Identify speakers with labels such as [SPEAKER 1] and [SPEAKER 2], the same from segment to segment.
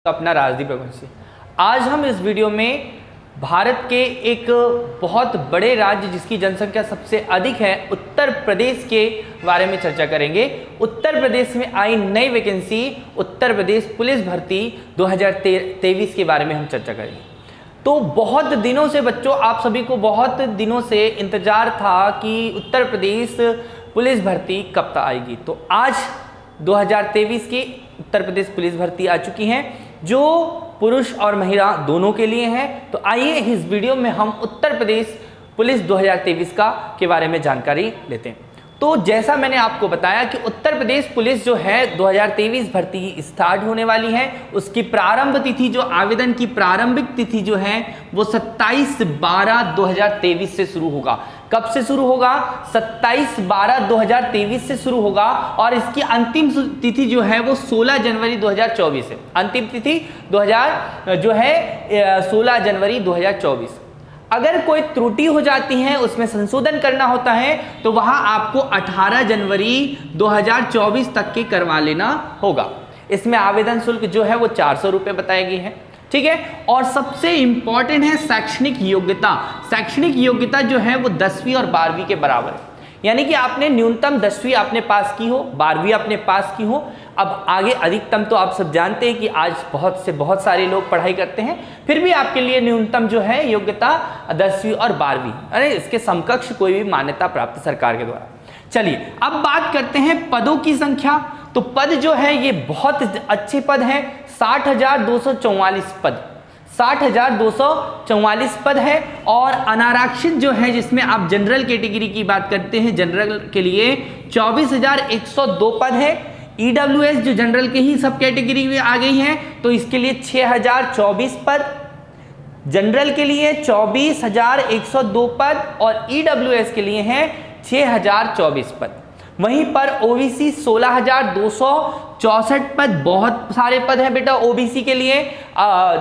[SPEAKER 1] अपना राजदीप रघुवंशी। आज हम इस वीडियो में भारत के एक बहुत बड़े राज्य जिसकी जनसंख्या सबसे अधिक है उत्तर प्रदेश के बारे में चर्चा करेंगे। उत्तर प्रदेश में आई नई वैकेंसी उत्तर प्रदेश पुलिस भर्ती 2023 के बारे में हम चर्चा करेंगे। तो बहुत दिनों से बच्चों, आप सभी को बहुत दिनों से इंतजार था कि उत्तर प्रदेश पुलिस भर्ती कब तक आएगी। तो आज 2023 की उत्तर प्रदेश पुलिस भर्ती आ चुकी हैं जो पुरुष और महिला दोनों के लिए है। तो आइए इस वीडियो में हम उत्तर प्रदेश पुलिस 2023 के बारे में जानकारी लेते हैं। तो जैसा मैंने आपको बताया कि उत्तर प्रदेश पुलिस जो है 2023 भर्ती स्टार्ट होने वाली है। उसकी प्रारंभ तिथि, जो आवेदन की प्रारंभिक तिथि जो है वो 27/12/2023 से शुरू होगा। कब से शुरू होगा? 27/12/2023 से शुरू होगा और इसकी अंतिम तिथि जो है वो 16 जनवरी 2024 है। अंतिम तिथि 16 जनवरी 2024। अगर कोई त्रुटि हो जाती है, उसमें संशोधन करना होता है, तो वहां आपको 18 जनवरी 2024 तक के करवा लेना होगा। इसमें आवेदन शुल्क जो है वो 400 रुपये बताई गई है, ठीक है। और सबसे इंपॉर्टेंट है शैक्षणिक योग्यता। शैक्षणिक योग्यता जो है वो 10वीं और 12वीं के बराबर है, यानी कि आपने न्यूनतम 10वीं आपने पास की हो, 12वीं आपने पास की हो। अब आगे अधिकतम तो आप सब जानते हैं कि आज बहुत सारे लोग पढ़ाई करते हैं, फिर भी आपके लिए न्यूनतम जो है योग्यता 10वीं और 12वीं, अरे इसके समकक्ष कोई भी मान्यता प्राप्त सरकार के द्वारा। चलिए अब बात करते हैं पदों की संख्या। तो पद जो है ये बहुत अच्छे पद हैं, 60,244 पद, 60,244 पद है। और अनारक्षित जो है, जिसमें आप जनरल कैटेगरी की बात करते हैं, जनरल के लिए 24,102 पद है। ईडब्ल्यूएस जो जनरल के ही सब कैटेगरी में आ गई है, तो इसके लिए 6,024 पद, जनरल के लिए 24,102 पद और ईडब्ल्यूएस के लिए हैं 6,024 पद। वहीं पर ओबीसी 16,264 पद, बहुत सारे पद हैं बेटा ओबीसी के लिए।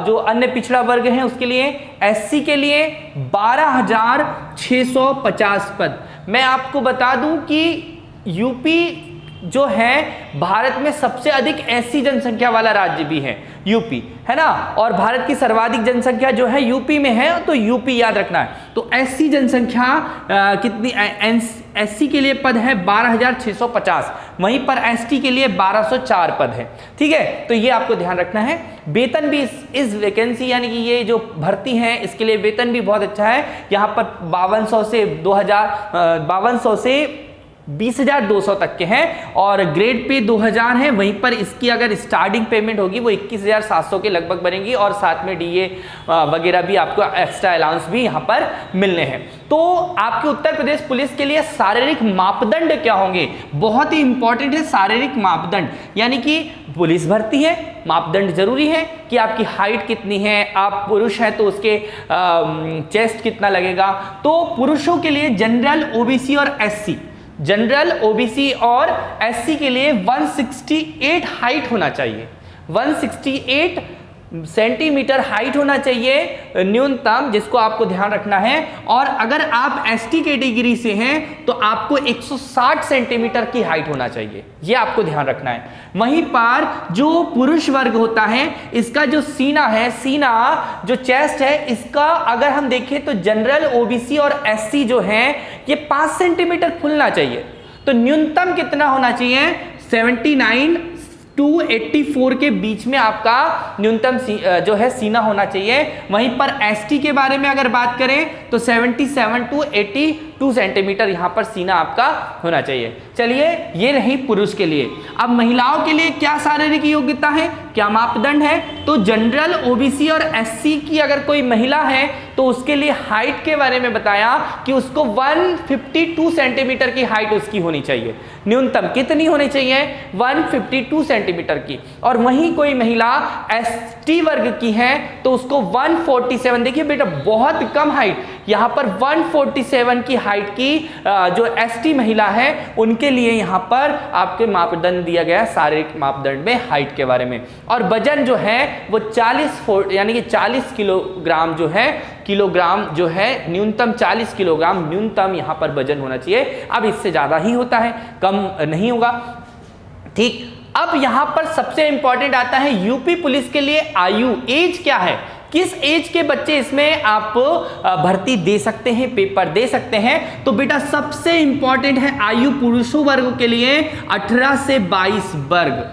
[SPEAKER 1] जो अन्य पिछड़ा वर्ग है उसके लिए, एससी के लिए 12,650 पद। मैं आपको बता दूं कि यूपी जो है भारत में सबसे अधिक एससी जनसंख्या वाला राज्य भी है, यूपी, है ना। और भारत की सर्वाधिक जनसंख्या जो है यूपी में है, तो यूपी याद रखना है। तो एससी जनसंख्या कितनी? एससी के लिए पद है 12,650, वहीं पर एसटी के लिए 1,204 पद है, ठीक है। तो ये आपको ध्यान रखना है। वेतन भी इस वैकेंसी यानी कि ये जो भर्ती है इसके लिए वेतन भी बहुत अच्छा है। यहाँ पर 5200 से 20,200 तक के हैं और ग्रेड पे 2,000 है। वहीं पर इसकी अगर स्टार्टिंग पेमेंट होगी वो 21,700 के लगभग बनेगी और साथ में डीए वगैरह भी आपको एक्स्ट्रा अलाउंस भी यहाँ पर मिलने हैं। तो आपके उत्तर प्रदेश पुलिस के लिए शारीरिक मापदंड क्या होंगे? बहुत ही इंपॉर्टेंट है शारीरिक मापदंड, यानी कि पुलिस भर्ती है, मापदंड जरूरी है कि आपकी हाइट कितनी है, आप पुरुष हैं तो उसके चेस्ट कितना लगेगा। तो पुरुषों के लिए जनरल, ओबीसी और एससी, जनरल, ओबीसी और एससी के लिए 168 हाइट होना चाहिए, 168 सेंटीमीटर हाइट होना चाहिए न्यूनतम, जिसको आपको ध्यान रखना है। और अगर आप एसटी कैटेगरी से हैं तो आपको 160 सेंटीमीटर की हाइट होना चाहिए, ये आपको ध्यान रखना है। वहीं पर जो पुरुष वर्ग होता है, इसका जो सीना है, सीना जो चेस्ट है, इसका अगर हम देखें तो जनरल, ओबीसी और एससी जो है ये 5 सेंटीमीटर खुलना चाहिए। तो न्यूनतम कितना होना चाहिए? 79 to 84 के बीच में आपका न्यूनतम जो है सीना होना चाहिए। वहीं पर एसटी के बारे में अगर बात करें तो 77 to 82 सेंटीमीटर यहाँ पर सीना आपका होना चाहिए। चलिए ये रही पुरुष के लिए। अब महिलाओं के लिए क्या शारीरिक योग्यता है, क्या मापदंड है? तो जनरल, ओबीसी और एससी की अगर कोई महिला है तो उसके लिए हाइट के बारे में बताया कि उसको 152 सेंटीमीटर की हाइट उसकी होनी चाहिए। न्यूनतम कितनी होनी चाहिए? 152 सेंटीमीटर की। और वहीं कोई महिला एसटी वर्ग की है तो उसको 147, देखिए बेटा बहुत कम हाइट, यहाँ पर 147 की हाइट की जो एसटी महिला है उनके लिए यहाँ पर आपके मापदंड दिया गया है शारीरिक मापदंड में हाइट के बारे में। और वजन जो है वो 40 यानी कि 40 किलोग्राम जो है न्यूनतम 40 किलोग्राम न्यूनतम यहाँ पर वजन होना चाहिए। अब इससे ज़्यादा ही होता है, कम नहीं होगा, ठीक। अब यहां पर सबसे इंपॉर्टेंट आता है यूपी पुलिस के लिए आयु, एज क्या है, किस एज के बच्चे इसमें आप भर्ती दे सकते हैं, पेपर दे सकते हैं। तो बेटा सबसे इंपॉर्टेंट है आयु पुरुषों वर्ग के लिए 18 से 22 वर्ग,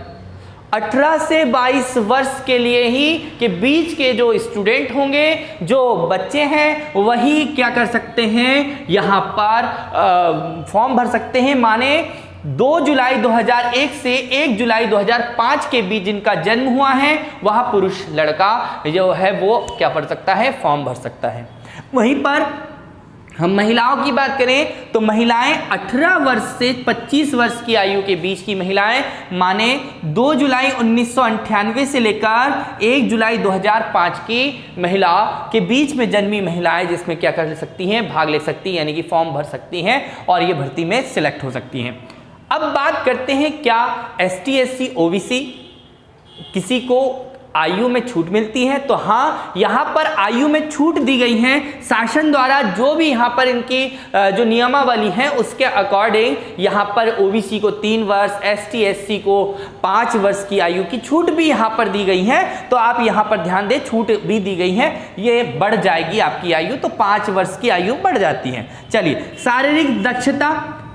[SPEAKER 1] 18 से 22 वर्ष के लिए ही के बीच के जो स्टूडेंट होंगे, जो बच्चे हैं, वही क्या कर सकते हैं, यहां पर फॉर्म भर सकते हैं। माने 2 जुलाई 2001 से 1 जुलाई 2005 के बीच जिनका जन्म हुआ है, वह पुरुष लड़का जो है वो क्या पढ़ सकता है, फॉर्म भर सकता है। वहीं पर हम महिलाओं की बात करें तो महिलाएं 18 वर्ष से 25 वर्ष की आयु के बीच की महिलाएं, माने 2 जुलाई 1998 से लेकर 1 जुलाई 2005 की महिला के बीच में जन्मी महिलाएं जिसमें क्या कर सकती हैं, भाग ले सकती हैं, यानी कि फॉर्म भर सकती हैं और ये भर्ती में सिलेक्ट हो सकती हैं। अब बात करते हैं क्या ST SC OBC किसी को आयु में छूट मिलती है। तो हाँ, यहाँ पर आयु में छूट दी गई है शासन द्वारा, जो भी यहाँ पर इनकी जो नियमावली है उसके अकॉर्डिंग यहाँ पर OBC को 3 वर्ष, ST SC को 5 वर्ष की आयु की छूट भी यहाँ पर दी गई है। तो आप यहाँ पर ध्यान दें, छूट भी दी गई है, ये बढ़ जाएगी आपकी आयु, तो 5 वर्ष की आयु बढ़ जाती है। चलिए, शारीरिक दक्षता,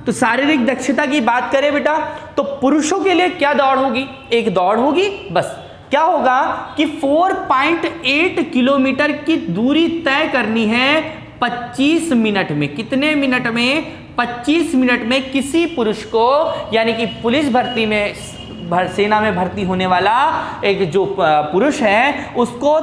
[SPEAKER 1] तो शारीरिक दक्षता की बात करें बेटा तो पुरुषों के लिए क्या दौड़ होगी, एक दौड़ होगी बस। क्या होगा कि 4.8 किलोमीटर की दूरी तय करनी है 25 मिनट में। कितने मिनट में? 25 मिनट में किसी पुरुष को, यानी कि पुलिस भर्ती में, सेना में भर्ती होने वाला एक जो पुरुष है उसको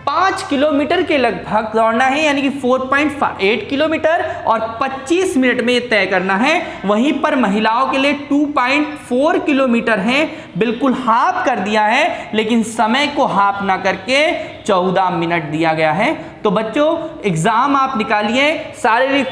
[SPEAKER 1] 5 किलोमीटर के लगभग दौड़ना है, यानी कि 4.8 किलोमीटर और 25 मिनट में ये तय करना है। वहीं पर महिलाओं के लिए 2.4 किलोमीटर है, बिल्कुल हाफ कर दिया है, लेकिन समय को हाफ ना करके 14 मिनट दिया गया है। तो बच्चों एग्जाम आप निकालिए, शारीरिक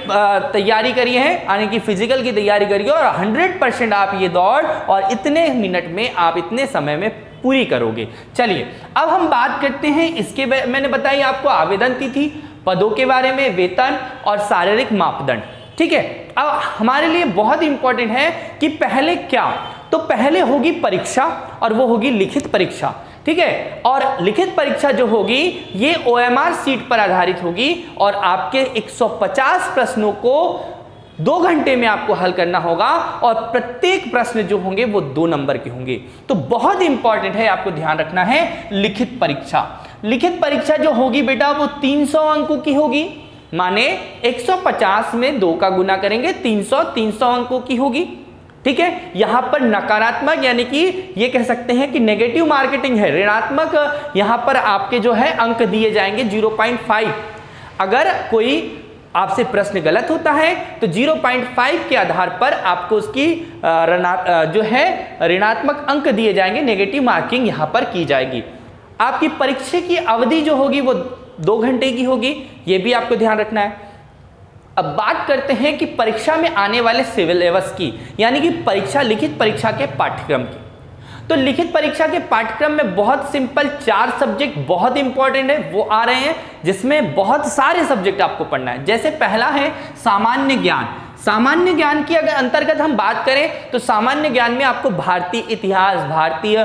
[SPEAKER 1] तैयारी करिए है, यानी कि फिजिकल की तैयारी करिए और 100% आप ये दौड़ और इतने मिनट में आप इतने समय में पूरी करोगे। चलिए अब हम बात करते हैं इसके, मैंने बताई आपको आवेदन तिथि, पदों के बारे में, वेतन और शारीरिक मापदंड। ठीक है, अब हमारे लिए बहुत इंपॉर्टेंट है कि पहले क्या, तो पहले होगी परीक्षा और वो होगी लिखित परीक्षा। ठीक है, और लिखित परीक्षा जो होगी ये OMR सीट पर आधारित होगी और आपके 150 प्रश्नों को 2 घंटे में आपको हल करना होगा और प्रत्येक प्रश्न जो होंगे वो 2 नंबर के होंगे। तो बहुत इंपॉर्टेंट है, आपको ध्यान रखना है लिखित परीक्षा। लिखित परीक्षा जो होगी बेटा वो 300 अंकों की होगी, माने 150 में 2 का गुना करेंगे 300 अंकों की होगी। ठीक है, यहां पर नकारात्मक, यानी कि ये कह सकते हैं कि नेगेटिव मार्केटिंग है, ऋणात्मक यहां पर आपके जो है अंक दिए जाएंगे 0.5। अगर कोई आपसे प्रश्न गलत होता है तो 0.5 के आधार पर आपको उसकी जो है ऋणात्मक अंक दिए जाएंगे, नेगेटिव मार्किंग यहां पर की जाएगी। आपकी परीक्षा की अवधि जो होगी वो 2 घंटे की होगी, ये भी आपको ध्यान रखना है। अब बात करते हैं कि परीक्षा में आने वाले सिलेबस की, यानी कि परीक्षा, लिखित परीक्षा के पाठ्यक्रम की। तो लिखित परीक्षा के पाठ्यक्रम में बहुत सिंपल 4 सब्जेक्ट बहुत इंपॉर्टेंट है वो आ रहे हैं, जिसमें बहुत सारे सब्जेक्ट आपको पढ़ना है। जैसे पहला है सामान्य ज्ञान। सामान्य ज्ञान की अगर अंतर्गत हम बात करें तो सामान्य ज्ञान में आपको भारतीय इतिहास, भारतीय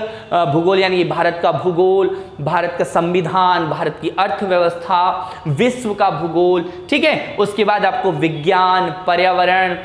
[SPEAKER 1] भूगोल, यानी कि भारत का भूगोल, भारत का संविधान, भारत की अर्थव्यवस्था, विश्व का भूगोल, ठीक है। उसके बाद आपको विज्ञान, पर्यावरण,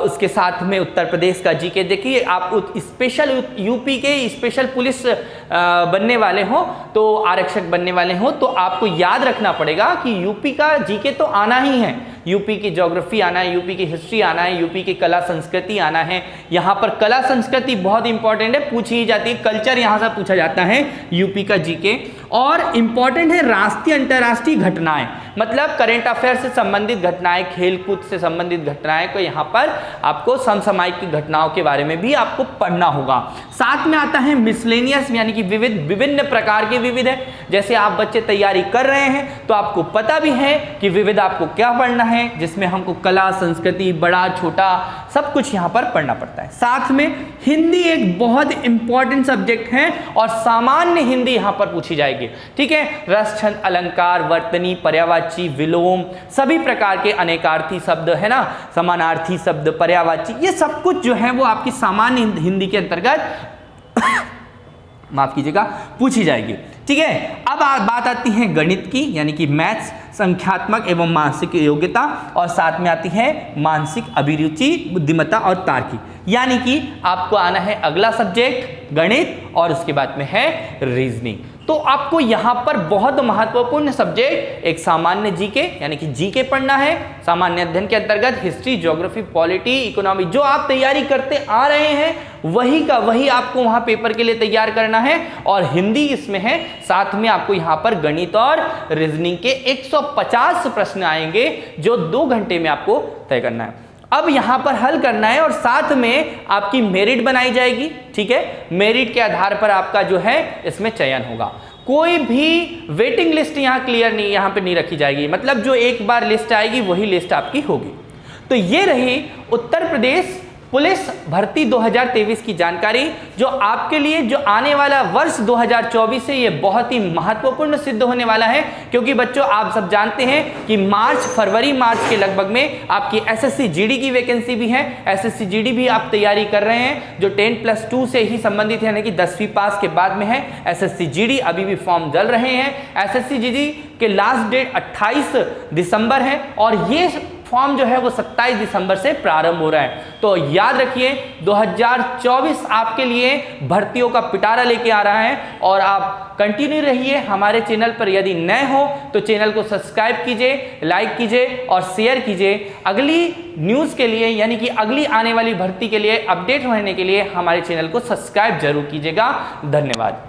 [SPEAKER 1] उसके साथ में उत्तर प्रदेश का जीके। देखिए आप स्पेशल यूपी के स्पेशल पुलिस बनने वाले हो, तो आरक्षक बनने वाले हो, तो आपको याद रखना पड़ेगा कि यूपी का जीके तो आना ही है, यूपी की ज्योग्राफी आना है, यूपी की हिस्ट्री आना है, यूपी की कला संस्कृति आना है। यहाँ पर कला संस्कृति बहुत इंपॉर्टेंट है, पूछी ही जाती है, कल्चर यहाँ से पूछा जाता है यूपी का जीके। और इंपॉर्टेंट है राष्ट्रीय अंतर्राष्ट्रीय घटनाएं, मतलब करेंट अफेयर से संबंधित घटनाएं, खेलकूद से संबंधित घटनाएं को यहाँ पर आपको समसामयिक घटनाओं के बारे में भी आपको पढ़ना होगा। साथ में आता है मिसलेनियस, यानी कि विभिन्न प्रकार के विविध है। जैसे आप बच्चे तैयारी कर रहे हैं तो आपको पता भी है कि विविध आपको क्या पढ़ना है, जिसमें हमको कला संस्कृति, बड़ा छोटा सब कुछ यहाँ पर पढ़ना पड़ता है। साथ में हिंदी एक बहुत इंपॉर्टेंट सब्जेक्ट है और सामान्य हिंदी यहाँ पर पूछी जाएगी, ठीक है। रस, छंद, अलंकार, वर्तनी, पर्यायवाची, विलोम, सभी प्रकार के अनेकार्थी शब्द है ना, समानार्थी शब्द, पर्यायवाची, ये सब कुछ जो है वो आपकी सामान्य हिंदी के अंतर्गत माफ कीजिएगा, पूछी जाएगी। ठीक है, अब बात आती है गणित की, यानी कि मैथ्स, संख्यात्मक एवं मानसिक योग्यता, और साथ में आती है मानसिक अभिरुचि, बुद्धिमत्ता और तार्किक। यानी कि आपको आना है अगला सब्जेक्ट गणित, और उसके बाद में है रीजनिंग। तो आपको यहाँ पर बहुत महत्वपूर्ण सब्जेक्ट एक सामान्य जीके, यानी कि जीके पढ़ना है। सामान्य अध्ययन के अंतर्गत हिस्ट्री, ज्योग्राफी, पॉलिटी, इकोनॉमी, जो आप तैयारी करते आ रहे हैं वही का वही आपको वहां पेपर के लिए तैयार करना है, और हिंदी इसमें है। साथ में आपको यहाँ पर गणित और रीजनिंग के 150 प्रश्न आएंगे जो 2 घंटे में आपको तय करना है। अब यहां पर हल करना है, और साथ में आपकी मेरिट बनाई जाएगी। ठीक है, मेरिट के आधार पर आपका जो है इसमें चयन होगा। कोई भी वेटिंग लिस्ट यहां क्लियर नहीं, यहां पे नहीं रखी जाएगी, मतलब जो एक बार लिस्ट आएगी वही लिस्ट आपकी होगी। तो ये रही उत्तर प्रदेश पुलिस भर्ती 2023 की जानकारी, जो आपके लिए जो आने वाला वर्ष 2024 से ये बहुत ही महत्वपूर्ण सिद्ध होने वाला है। क्योंकि बच्चों आप सब जानते हैं कि फरवरी मार्च के लगभग में आपकी एसएससी जीडी की वैकेंसी भी है। एसएससी जीडी भी आप तैयारी कर रहे हैं जो 10+2 से ही संबंधित है, यानी कि 10वीं पास के बाद में है। एसएससी जीडी अभी भी फॉर्म चल रहे हैं। एसएससी जीडी के लास्ट डेट 28 दिसंबर है, और ये फॉर्म जो है वो 27 दिसंबर से प्रारंभ हो रहा है। तो याद रखिए 2024 आपके लिए भर्तियों का पिटारा लेके आ रहा है, और आप कंटिन्यू रहिए हमारे चैनल पर। यदि नए हो तो चैनल को सब्सक्राइब कीजिए, लाइक कीजिए और शेयर कीजिए। अगली न्यूज़ के लिए, यानी कि अगली आने वाली भर्ती के लिए अपडेट रहने के लिए हमारे चैनल को सब्सक्राइब जरूर कीजिएगा। धन्यवाद।